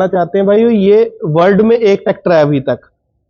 चाहते हैं भाई, ये वर्ल्ड में एक ट्रैक्टर है अभी तक,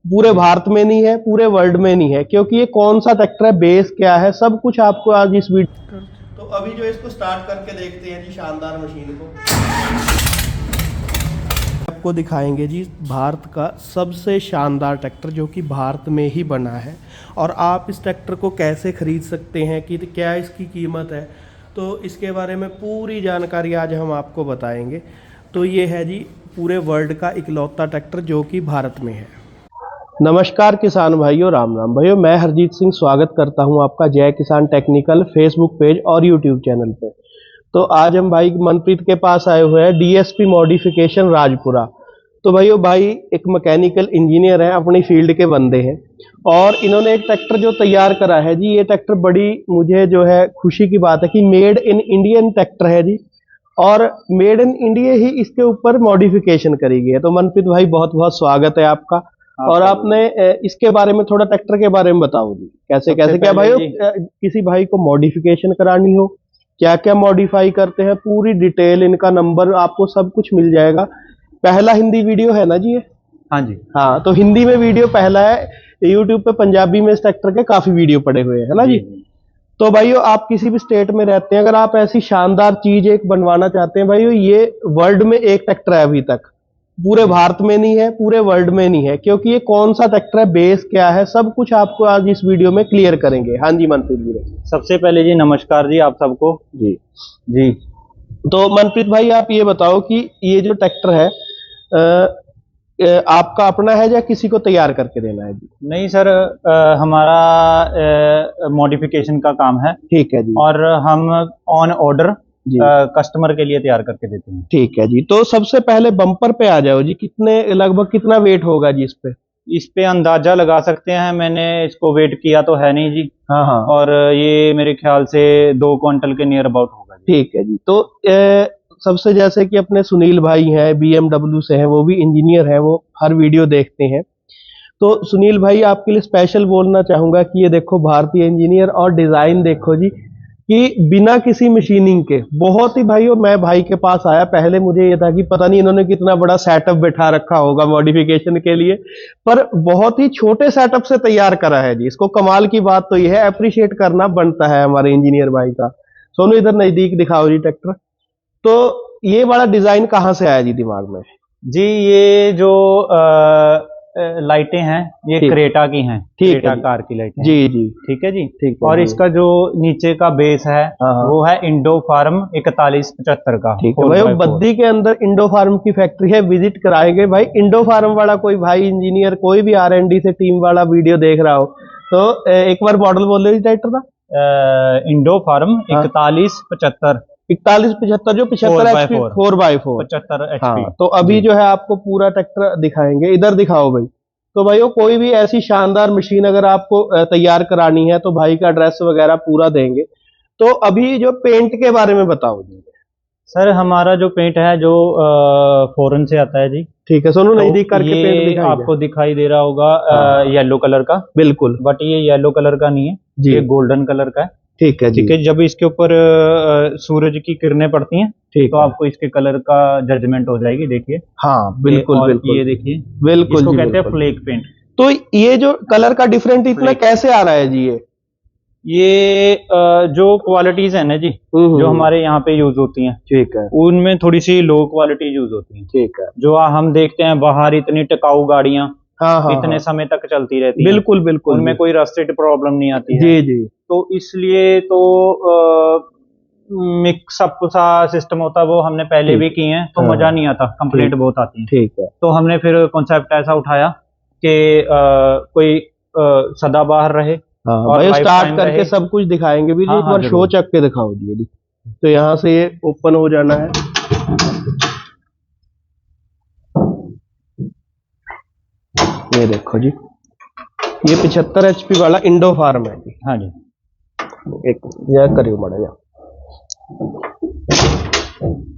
पूरे भारत में नहीं है, पूरे वर्ल्ड में नहीं है। क्योंकि ये कौन सा ट्रैक्टर है, बेस क्या है, सब कुछ आपको आज इस वीडियो। तो अभी जो इसको स्टार्ट करके देखते हैं जी, शानदार मशीन को आपको दिखाएंगे जी। भारत का सबसे शानदार ट्रैक्टर जो कि भारत में ही बना है, और आप इस ट्रैक्टर को कैसे खरीद सकते हैं, कि क्या इसकी कीमत है, तो इसके बारे में पूरी जानकारी आज हम आपको बताएंगे। तो ये है जी पूरे वर्ल्ड का इकलौता ट्रैक्टर जो कि भारत में है। नमस्कार किसान भाइयों, राम राम भाइयों, मैं हरजीत सिंह स्वागत करता हूं आपका जय किसान टेक्निकल फेसबुक पेज और यूट्यूब चैनल पे। तो आज हम भाई मनप्रीत के पास आए हुए हैं, डीएसपी मॉडिफिकेशन राजपुरा। तो भाई एक मैकेनिकल इंजीनियर हैं, अपनी फील्ड के बंदे हैं, और इन्होंने एक ट्रैक्टर जो तैयार करा है जी, ये ट्रैक्टर बड़ी मुझे जो है खुशी की बात है कि मेड इन इंडियन ट्रैक्टर है जी, और मेड इन इंडिया ही इसके ऊपर मॉडिफिकेशन करी गई है। तो मनप्रीत भाई बहुत बहुत स्वागत है आपका। और आपने इसके बारे में थोड़ा ट्रैक्टर के बारे में बताओ जी, कैसे कैसे क्या भाई किसी भाई को मॉडिफिकेशन करानी हो, क्या क्या मॉडिफाई करते हैं, पूरी डिटेल, इनका नंबर आपको सब कुछ मिल जाएगा। पहला हिंदी वीडियो है ना जी ये? हाँ जी, हाँ, तो हिंदी में वीडियो पहला है। यूट्यूब पे पंजाबी में इस ट्रैक्टर के काफी वीडियो पड़े हुए हैं, है ना जी। तो भाइयों आप किसी भी स्टेट में रहते हैं, अगर आप ऐसी शानदार चीज एक बनवाना चाहते हैं भाइयों, ये वर्ल्ड में एक ट्रैक्टर है अभी तक, पूरे भारत में नहीं है, पूरे वर्ल्ड में नहीं है। क्योंकि ये कौन सा ट्रैक्टर है, बेस क्या है, सब कुछ आपको आज इस वीडियो में क्लियर करेंगे। हाँ जी मनप्रीत जी। सबसे पहले जी नमस्कार जी आप सबको जी जी। तो मनप्रीत भाई आप ये बताओ कि ये जो ट्रैक्टर है आपका अपना है या किसी को तैयार करके देना है जी? नहीं सर, हमारा मॉडिफिकेशन का काम है। ठीक है जी। और हम ऑन ऑर्डर जी कस्टमर के लिए तैयार करके देते हैं। ठीक है जी। तो सबसे पहले बम्पर पे आ जाओ जी, कितने लगभग कितना वेट होगा जी इस पे अंदाजा लगा सकते हैं, मैंने इसको वेट किया तो है नहीं जी। हाँ हाँ। और ये मेरे ख्याल से 2 क्विंटल के नियर अबाउट होगा जी। ठीक है जी। तो सबसे जैसे कि अपने सुनील भाई हैं, BMW से हैं, वो भी इंजीनियर हैं, वो हर वीडियो देखते हैं। तो सुनील भाई आपके लिए स्पेशल बोलना चाहूंगा कि ये देखो भारतीय इंजीनियर, और डिजाइन देखो जी, कि बिना किसी मशीनिंग के बहुत ही भाई। और मैं भाई के पास आया, पहले मुझे ये था कि पता नहीं इन्होंने कितना बड़ा सेटअप बैठा रखा होगा मॉडिफिकेशन के लिए, पर बहुत ही छोटे सेटअप से तैयार करा है जी इसको। कमाल की बात तो यह है, अप्रिशिएट करना बनता है हमारे इंजीनियर भाई का। सोनू इधर नजदीक दिखाओ जी ट्रैक्टर। तो ये वाला डिजाइन कहाँ से आया जी दिमाग में? जी ये जो लाइटें हैं ये क्रेटा की हैं, क्रेटा कार की लाइटें जी जी। ठीक है जी। ठीक है। और इसका जो नीचे का बेस है वो है इंडो फार्म 4175 का। ठीक है भाई, बद्दी के अंदर इंडो फार्म की फैक्ट्री है, विजिट कराएंगे भाई। इंडो फार्म वाला कोई भाई इंजीनियर, कोई भी R&D से टीम वाला वीडियो देख रहा हो तो एक बार मॉडल बोल रहे ट्रैक्टर का। इंडो फार्म 4175 4175 जो 75 HP 4x4 75 HP। हाँ, तो अभी जो है आपको पूरा ट्रैक्टर दिखाएंगे। इधर दिखाओ भाई। तो भाइयों कोई भी ऐसी शानदार मशीन अगर आपको तैयार करानी है तो भाई का एड्रेस वगैरह पूरा देंगे। तो अभी जो पेंट के बारे में बताओ जी। सर हमारा जो पेंट है जो फॉरेन से आता है जी। ठीक है, सोनू नजदीक करके पेंट दिखाई आपको दिखाई दे रहा होगा येलो कलर का। बिल्कुल, बट ये येलो कलर का नहीं है, ये गोल्डन कलर का है। ठीक है ठीक है। जब इसके ऊपर सूरज की किरणें पड़ती हैं तो आपको इसके कलर का जजमेंट हो जाएगी। देखिए, हाँ बिल्कुल बिल्कुल, ये देखिए बिल्कुल, इसको कहते हैं फ्लेक पेंट। तो ये जो कलर का डिफरेंट इतना कैसे आ रहा है जी? ये जो क्वालिटीज है ना जी, जो हमारे यहाँ पे यूज होती हैं, ठीक है, उनमें थोड़ी सी लो क्वालिटी यूज होती है। ठीक है। जो हम देखते हैं बाहर इतनी टिकाऊ गाड़ियां इतने समय तक चलती रहती हैं। बिल्कुल बिल्कुल, उनमें कोई रस्टेड प्रॉब्लम नहीं आती है। जी जी। तो इसलिए तो मिक्सअप सा सिस्टम होता है, वो हमने पहले भी किए हैं, तो मजा नहीं आता, कंप्लेंट बहुत आती है। ठीक है। तो हमने फिर कॉन्सेप्ट ऐसा उठाया कि कोई सदाबहार रहे। और स्टार्ट करके सब कुछ दिखाएंगे भी जी। एक बार शो चक के दिखाओ जी। तो यहाँ से ये ओपन हो जाना है। ये देखो जी, ये 75 HP वाला इंडो फार्म है जी। हाँ जी। एक यह करियो मड़ा जा।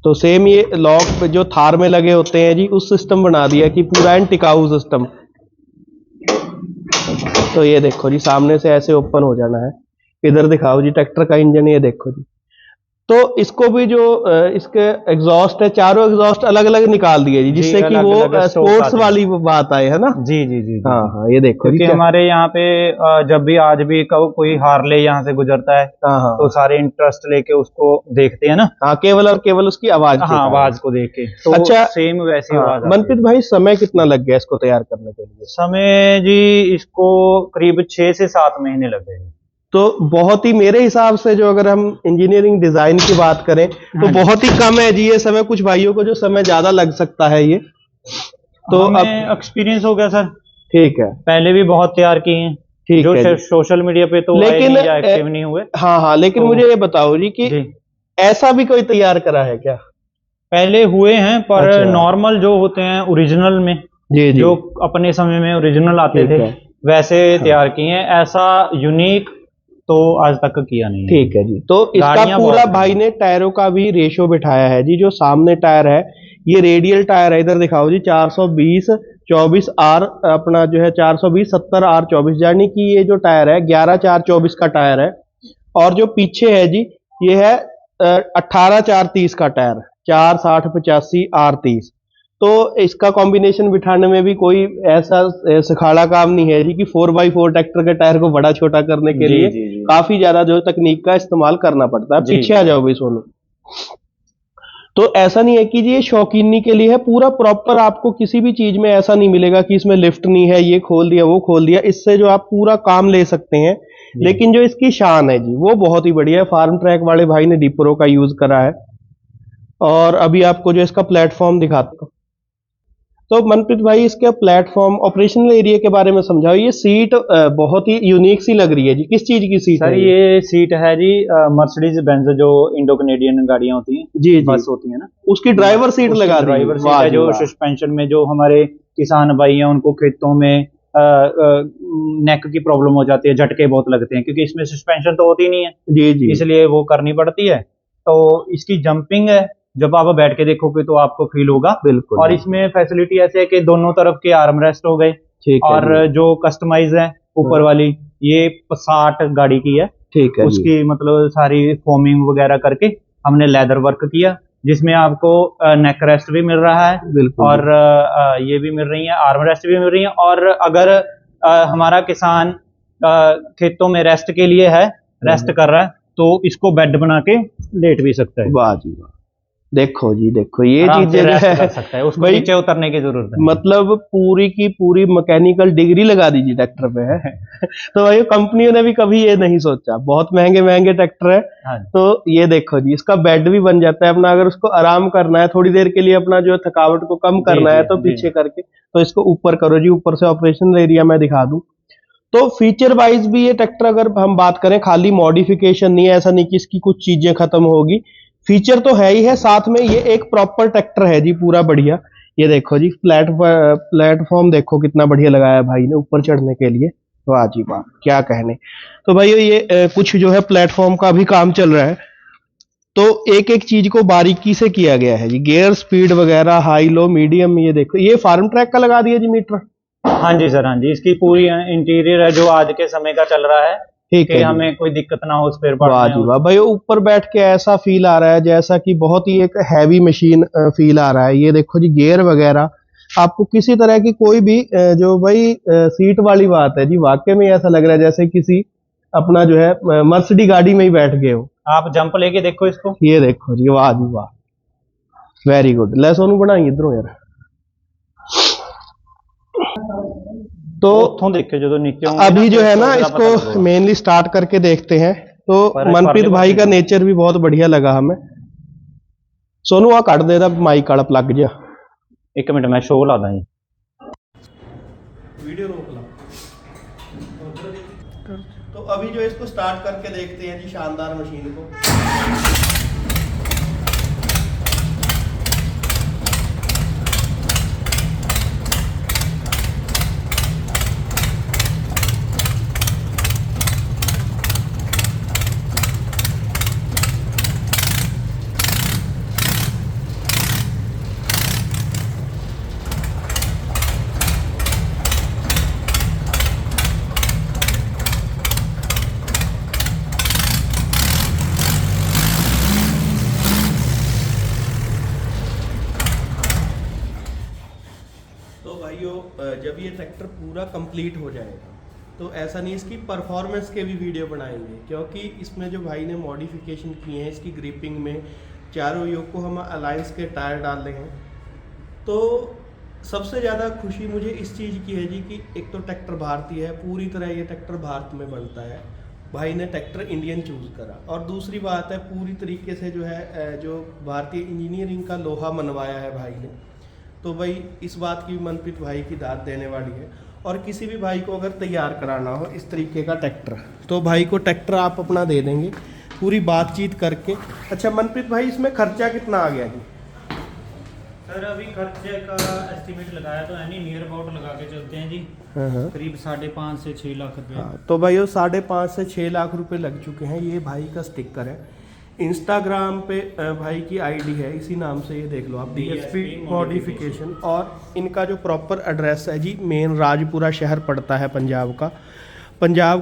तो सेम ये लॉक जो थार में लगे होते हैं जी, उस सिस्टम बना दिया कि पूरा एंड टिकाऊ सिस्टम। तो ये देखो जी, सामने से ऐसे ओपन हो जाना है। इधर दिखाओ जी ट्रैक्टर का इंजन, ये देखो जी। तो इसको भी जो इसके एग्जॉस्ट है, चारों एग्जॉस्ट अलग अलग निकाल दिए जी, जिससे कि वो स्पोर्ट्स वाली बात आए, है ना? जी जी जी हाँ हाँ, ये देखो क्योंकि हमारे यहाँ पे जब भी आज भी कोई हार्ले यहाँ से गुजरता है, हाँ हाँ, तो सारे इंटरेस्ट लेके उसको देखते हैं ना। हाँ, केवल और केवल उसकी आवाज, हाँ, आवाज को देख के। तो अच्छा, सेम वैसी हाँ, आवाज। मनप्रीत भाई, समय कितना लग गया इसको तैयार करने के लिए? समय जी इसको करीब 6 से 7 महीने लग गए। तो बहुत ही, मेरे हिसाब से जो अगर हम इंजीनियरिंग डिजाइन की बात करें तो बहुत ही कम है जी ये समय। कुछ भाइयों को जो समय ज्यादा लग सकता है ये, तो अब एक्सपीरियंस हो गया सर। ठीक है, पहले भी बहुत तैयार किए हैं, ठीक जो है, सोशल मीडिया पे तो लेकिन एक्टिव नहीं हुए। हाँ हाँ, लेकिन तो, मुझे ये बताओ जी कि ऐसा भी कोई तैयार करा है क्या? पहले हुए हैं, पर अच्छा, नॉर्मल जो होते हैं ओरिजिनल में, जी जी, जो अपने समय में ओरिजिनल आते थे, वैसे तैयार किए हैं। ऐसा यूनिक तो आज तक किया नहीं है। ठीक है जी। तो इसका पूरा भाई ने टायरों का भी रेशो बिठाया है जी। जो सामने टायर है ये रेडियल टायर है, इधर दिखाओ जी, 420 24 आर, अपना जो है 420 70 R 24, यानी कि ये जो टायर है 11 4 24 का टायर है। और जो पीछे है जी ये है 18 4 30 का टायर, 4 60 85 R 30। तो इसका कॉम्बिनेशन बिठाने में भी कोई ऐसा सखाड़ा काम नहीं है जी कि 4x4 ट्रैक्टर के टायर को बड़ा छोटा करने के लिए काफी ज्यादा जो तकनीक का इस्तेमाल करना पड़ता है। पीछे आ जाओ भाई सोनू। तो ऐसा नहीं है कि जी ये शौकीनी के लिए है, पूरा प्रॉपर आपको किसी भी चीज में ऐसा नहीं मिलेगा कि इसमें लिफ्ट नहीं है, ये खोल दिया वो खोल दिया। इससे जो आप पूरा काम ले सकते हैं। लेकिन जो इसकी शान है जी वो बहुत ही बढ़िया है। फार्म ट्रैक वाले भाई ने डीप्रो का यूज करा है। और अभी आपको जो इसका प्लेटफॉर्म दिखाता हूं, तो मनप्रीत भाई इसके प्लेटफॉर्म ऑपरेशनल एरिया के बारे में समझाओ। ये सीट बहुत ही यूनिक सी लग रही है जी, किस चीज की सीट सर? है ये सीट है जी मर्सिडीज बेंज, जो इंडो कनेडियन गाड़ियां होती हैं जी, बस होती है ना, उसकी ड्राइवर सीट लगा दी। ड्राइवर सीट है, जो सस्पेंशन में जो हमारे किसान भाई हैं उनको खेतों में नेक की प्रॉब्लम हो जाती है, झटके बहुत लगते हैं, क्योंकि इसमें सस्पेंशन तो होती नहीं है जी जी, इसलिए वो करनी पड़ती है। तो इसकी जंपिंग है, जब आप बैठ के देखोगे तो आपको फील होगा। बिल्कुल। और इसमें फैसिलिटी ऐसे है कि दोनों तरफ के आर्म रेस्ट हो गए, और जो कस्टमाइज है ऊपर वाली, ये 60 गाड़ी की है। ठीक है, उसकी मतलब सारी फोमिंग वगैरह करके हमने लेदर वर्क किया, जिसमें आपको नेक रेस्ट भी मिल रहा है, और ये भी मिल रही है, आर्म रेस्ट भी मिल रही है। और अगर हमारा किसान खेतों में रेस्ट के लिए है, रेस्ट कर रहा है, तो इसको बेड बना के लेट भी सकता है। वाह जी वाह, देखो जी देखो, ये चीजें कर सकता है, उसको नीचे उतरने की जरूरत है। मतलब पूरी की पूरी मैकेनिकल डिग्री लगा दीजिए ट्रैक्टर पे है। तो भाई कंपनियों ने भी कभी ये नहीं सोचा, बहुत महंगे महंगे ट्रैक्टर है। तो ये देखो जी, इसका बेड भी बन जाता है अपना। अगर उसको आराम करना है थोड़ी देर के लिए, अपना जो थकावट को कम करना है, तो पीछे करके तो इसको ऊपर करो जी। ऊपर से ऑपरेशनल एरिया मैं दिखा दूं तो फीचर वाइज भी ये ट्रैक्टर, अगर हम बात करें, खाली मॉडिफिकेशन नहीं है। ऐसा नहीं कि इसकी कुछ चीजें खत्म होगी, फीचर तो है ही है, साथ में ये एक प्रॉपर ट्रैक्टर है जी, पूरा बढ़िया। ये देखो जी, प्लेटफॉर्म देखो कितना बढ़िया लगाया भाई ने ऊपर चढ़ने के लिए। वाह जी वाह, क्या कहने। तो भाई ये कुछ जो है प्लेटफॉर्म का भी काम चल रहा है। तो एक एक चीज को बारीकी से किया गया है जी, गियर स्पीड वगैरह, हाई लो मीडियम। ये देखो, ये फार्म ट्रैक का लगा दिया जी मीटर। हाँ जी सर, हाँ जी, इसकी पूरी इंटीरियर है जो आज के समय का चल रहा है। ठीक है, हमें कोई दिक्कत ना हो स्पेयर पार्ट में। वाह जी वाह भाई, ऊपर बैठ के ऐसा फील आ रहा है जैसा कि बहुत ही एक हैवी मशीन फील आ रहा है। ये देखो जी, गियर वगैरह आपको किसी तरह की कोई भी जो भाई सीट वाली बात है जी, वाकई में ऐसा लग रहा है जैसे किसी अपना जो है मर्सिडी गाड़ी में ही बैठ गए हो आप। जंप लेके देखो इसको, ये देखो जी, वाह जी वाह, वेरी गुड। ले सोनू बनाई इधरों यार। तो देखे जो नीचे अभी जो है ना, इसको मेनली स्टार्ट करके देखते हैं। तो मनप्रीत भाई का नेचर भी बहुत बढ़िया लगा हमें। सोनू आ कट दे माइक वाला प्लग जा। एक मिनट मैं शो ला दा जी, वीडियो रोक ला। तो अभी जो इसको स्टार्ट करके देखते हैं जी, शानदार मशीन को। तो भाइयों जब ये ट्रैक्टर पूरा कंप्लीट हो जाएगा तो ऐसा नहीं, इसकी परफॉर्मेंस के भी वीडियो बनाएंगे, क्योंकि इसमें जो भाई ने मॉडिफिकेशन किए हैं इसकी ग्रिपिंग में, चारों योग को हम अलायंस के टायर डाल रहे हैं। तो सबसे ज़्यादा खुशी मुझे इस चीज़ की है जी कि एक तो ट्रैक्टर भारतीय है, पूरी तरह ये ट्रैक्टर भारत में बनता है, भाई ने ट्रैक्टर इंडियन चूज़ करा। और दूसरी बात है पूरी तरीके से जो है जो भारतीय इंजीनियरिंग का लोहा मनवाया है भाई ने, तो भाई इस बात की मनप्रीत भाई की दाद देने वाली है। और किसी भी भाई को अगर तैयार कराना हो इस तरीके का ट्रैक्टर, तो भाई को ट्रैक्टर आप अपना दे देंगे पूरी बातचीत करके। अच्छा मनप्रीत भाई, इसमें खर्चा कितना आ गया जी? सर अभी खर्चे का एस्टीमेट लगाया तो है नहीं, नियर अबाउट लगा के चलते हैं जी, हाँ। करीब 5.5 से 6 लाख रुपए। हाँ, तो भाई वो 5.5 से 6 लाख रुपए लग चुके हैं। ये भाई का स्टिकर है, इंस्टाग्राम पे भाई की आईडी है, इसी नाम से ये देख लो आप, DSP मॉडिफिकेशन। और इनका जो प्रॉपर एड्रेस है जी, मेन राजपुरा शहर पड़ता है पंजाब का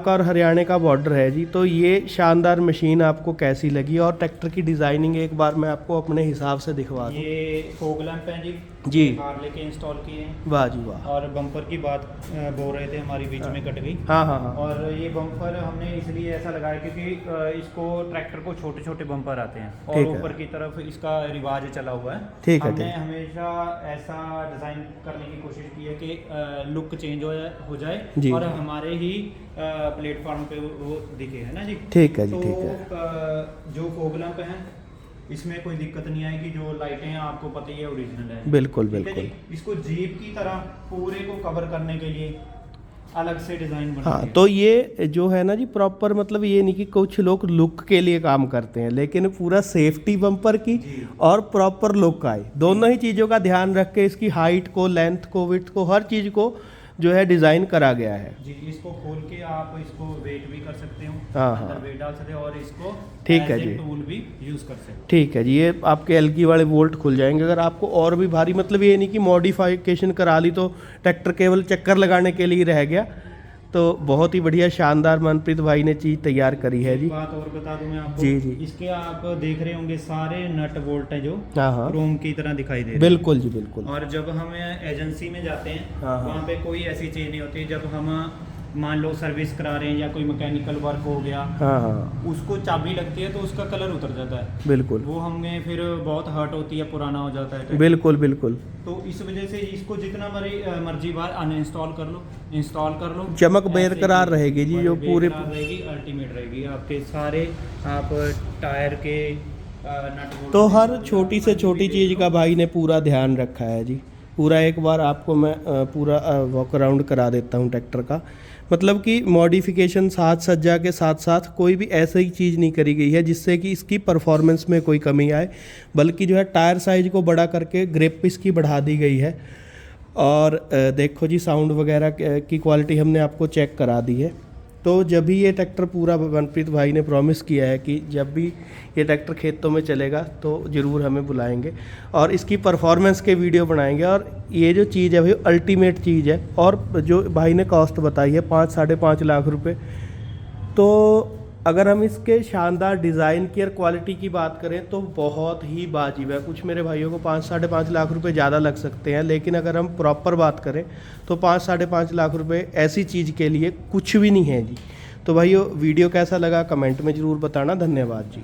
और हरियाणा का बॉर्डर है जी। तो ये शानदार मशीन आपको कैसी लगी और ट्रैक्टर की डिज़ाइनिंग एक बार मैं आपको अपने हिसाब से दिखवा दूँ। ये फॉग लैंप है जी हार्ले के इंस्टॉल किए हैं। वाह जी वाह। और बम्पर की बात बोल रहे थे, हमारी बीच में कट गई। हाँ। और ये बम्पर हमने इसलिए ऐसा लगाया क्योंकि इसको ट्रैक्टर को छोटे छोटे बम्पर आते हैं और ऊपर की तरफ इसका रिवाज चला हुआ है। हमने हमेशा ऐसा डिज़ाइन करने की कोशिश की है कि लुक चेंज हो जाए और हमारे ही प्लेटफॉर्म पे वो दिखे, है ना जी। ठीक है जी, तो ठीक है। जो फॉग लैंप है इसमें कोई दिक्कत नहीं आएगी, जो लाइटें हैं आपको पता ही है ओरिजिनल है। बिल्कुल बिल्कुल। इसको जीप की तरह पूरे को कवर करने के लिए अलग से डिजाइन बना। हाँ, तो ये जो है ना जी प्रॉपर, मतलब ये नहीं कि कुछ लोग लुक के लिए काम करते हैं, लेकिन पूरा सेफ्टी बम्पर की और प्रॉपर लुक आए, दोनों ही चीज़ों का ध्यान रख के इसकी हाइट को, लेंथ को, विड्थ को, हर चीज़ को जो है डिज़ाइन करा गया है जी। इसको खोल के आप इसको वेट भी कर सकते हो, हाँ, अंदर वेट डाल सकते हो और इसको ठीक है जी, टूल भी यूज़ कर सकते हो। ठीक है जी। ये आपके एलकी वाले बोल्ट खुल जाएंगे। अगर आपको और भी भारी, मतलब ये नहीं कि मॉडिफिकेशन करा ली तो ट्रैक्टर केवल चक्कर लगाने के लिए रह गया, तो बहुत ही बढ़िया शानदार मनप्रीत भाई ने चीज़ तैयार करी है जी। बात और बता दूं मैं आपको जी। इसके आप देख रहे होंगे सारे नट बोल्ट हैं जो हाँ क्रोम की तरह दिखाई दे रहे हैं। बिल्कुल जी बिल्कुल। और जब हम एजेंसी में जाते हैं वहाँ पे कोई ऐसी चीज़ नहीं होती। जब हम मान लो सर्विस करा रहे हैं या कोई मैकेनिकल वर्क हो गया, उसको चाबी लगती है तो उसका कलर उतर जाता है। बिल्कुल, वो हमें फिर बहुत हर्ट होती है, पुराना हो जाता है। बिल्कुल बिल्कुल। तो इस वजह से इसको जितना मर्जी बार अनइंस्टॉल कर लो, इंस्टॉल कर लो, चमक बेरकरार रहेगी जी, जो पूरे रहेगी, अल्टीमेट रहेगी। आपके सारे आप टायर के नट, तो हर छोटी से छोटी चीज़ का भाई ने पूरा ध्यान रखा है जी। पूरा एक बार आपको मैं पूरा वॉक अराउंड करा देता हूँ ट्रैक्टर का। मतलब कि मॉडिफिकेशन साथ सज्जा के साथ साथ कोई भी ऐसी ही चीज़ नहीं करी गई है जिससे कि इसकी परफॉर्मेंस में कोई कमी आए, बल्कि जो है टायर साइज को बड़ा करके ग्रिप इसकी बढ़ा दी गई है। और देखो जी साउंड वगैरह की क्वालिटी हमने आपको चेक करा दी है। तो जब भी ये ट्रैक्टर पूरा, मनप्रीत भाई ने प्रॉमिस किया है कि जब भी ये ट्रैक्टर खेतों में चलेगा तो ज़रूर हमें बुलाएंगे और इसकी परफॉर्मेंस के वीडियो बनाएंगे। और ये जो चीज़ है भाई अल्टीमेट चीज़ है। और जो भाई ने कॉस्ट बताई है 5-5.5 लाख रुपए, तो अगर हम इसके शानदार डिज़ाइन की और क्वालिटी की बात करें तो बहुत ही वाजिब है। कुछ मेरे भाइयों को 5-5.5 लाख रुपए ज़्यादा लग सकते हैं, लेकिन अगर हम प्रॉपर बात करें तो 5-5.5 लाख रुपए ऐसी चीज़ के लिए कुछ भी नहीं है जी। तो भाइयों वीडियो कैसा लगा कमेंट में ज़रूर बताना। धन्यवाद जी।